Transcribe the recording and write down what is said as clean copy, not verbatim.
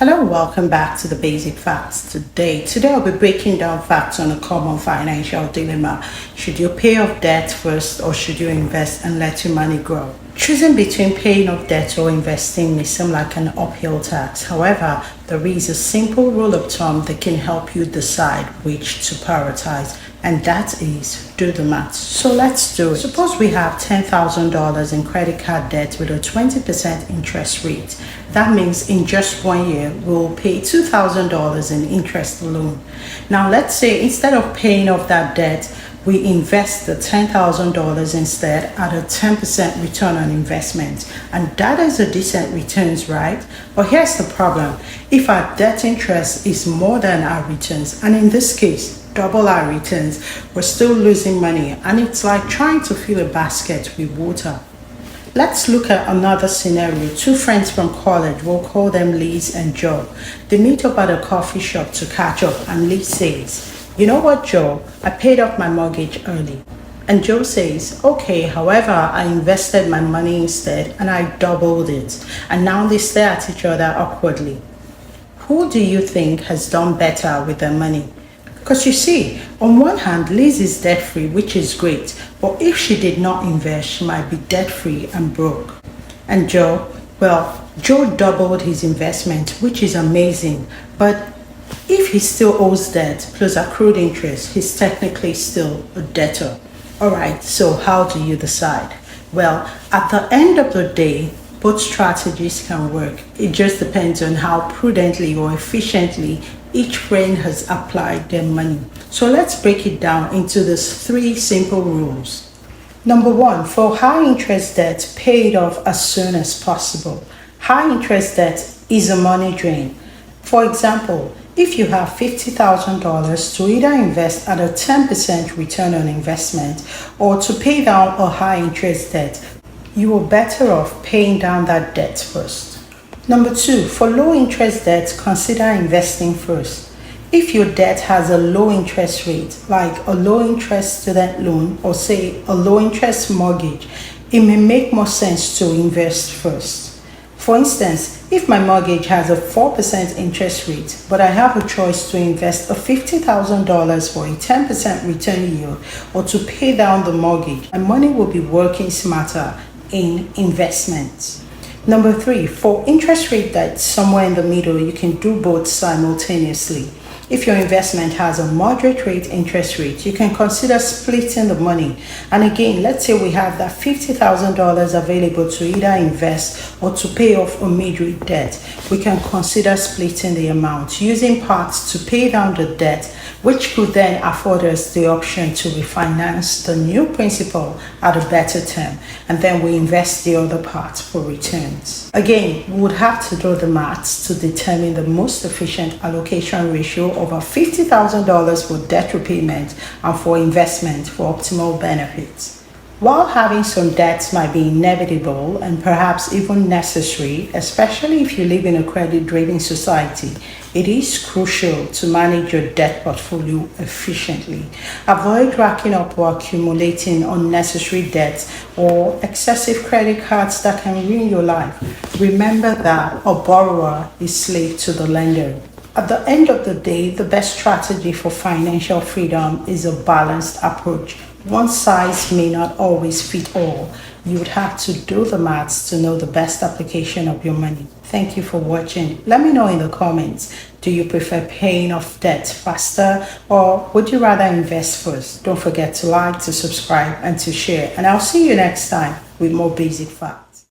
Hello, welcome back to the Basic Facts. Today I'll be breaking down facts on a common financial dilemma. Should you pay off debt first or should you invest and let your money grow? Choosing between paying off debt or investing may seem like an uphill task. However, there is a simple rule of thumb that can help you decide which to prioritize, and that is do the math. So let's do it. Suppose we have $10,000 in credit card debt with a 20% interest rate. That means in just 1 year, we'll pay $2,000 in interest alone. Now, let's say instead of paying off that debt, we invest the $10,000 instead at a 10% return on investment. And that is a decent returns, right? But here's the problem. If our debt interest is more than our returns, and in this case, double our returns, we're still losing money. And it's like trying to fill a basket with water. Let's look at another scenario. Two friends from college, we'll call them Liz and Joe. They meet up at a coffee shop to catch up, and Liz says, "You know what, Joe? I paid off my mortgage early." And Joe says, "Okay, however, I invested my money instead and I doubled it." And now they stare at each other awkwardly. Who do you think has done better with their money? Because you see, on one hand, Liz is debt-free, which is great. But if she did not invest, she might be debt-free and broke. And Joe, well, Joe doubled his investment, which is amazing. But if he still owes debt plus accrued interest, he's technically still a debtor. Alright, so how do you decide? Well, at the end of the day, both strategies can work. It just depends on how prudently or efficiently each friend has applied their money. So let's break it down into these three simple rules. Number one, for high interest debt, pay it off as soon as possible. High interest debt is a money drain. For example, if you have $50,000 to either invest at a 10% return on investment or to pay down a high interest debt, you are better off paying down that debt first. Number two, for low interest debt, consider investing first. If your debt has a low interest rate, like a low interest student loan or say a low interest mortgage, it may make more sense to invest first. For instance, if my mortgage has a 4% interest rate, but I have a choice to invest a $50,000 for a 10% return yield or to pay down the mortgage, my money will be working smarter in investments. Number three, for interest rate debt, somewhere in the middle, you can do both simultaneously. If your investment has a moderate rate interest rate, you can consider splitting the money. And again, let's say we have that $50,000 available to either invest or to pay off a mid-rate debt. We can consider splitting the amount, using parts to pay down the debt, which could then afford us the option to refinance the new principal at a better term. And then we invest the other part for returns. Again, we would have to do the maths to determine the most efficient allocation ratio of our $50,000 for debt repayment and for investment for optimal benefits. While having some debts might be inevitable and perhaps even necessary, especially if you live in a credit-driven society, it is crucial to manage your debt portfolio efficiently. Avoid racking up or accumulating unnecessary debts or excessive credit cards that can ruin your life. Remember that a borrower is slave to the lender. At the end of the day, the best strategy for financial freedom is a balanced approach. One size may not always fit all. You would have to do the maths to know the best application of your money. Thank you for watching. Let me know in the comments, do you prefer paying off debt faster or would you rather invest first? Don't forget to like, to subscribe and to share. And I'll see you next time with more basic facts.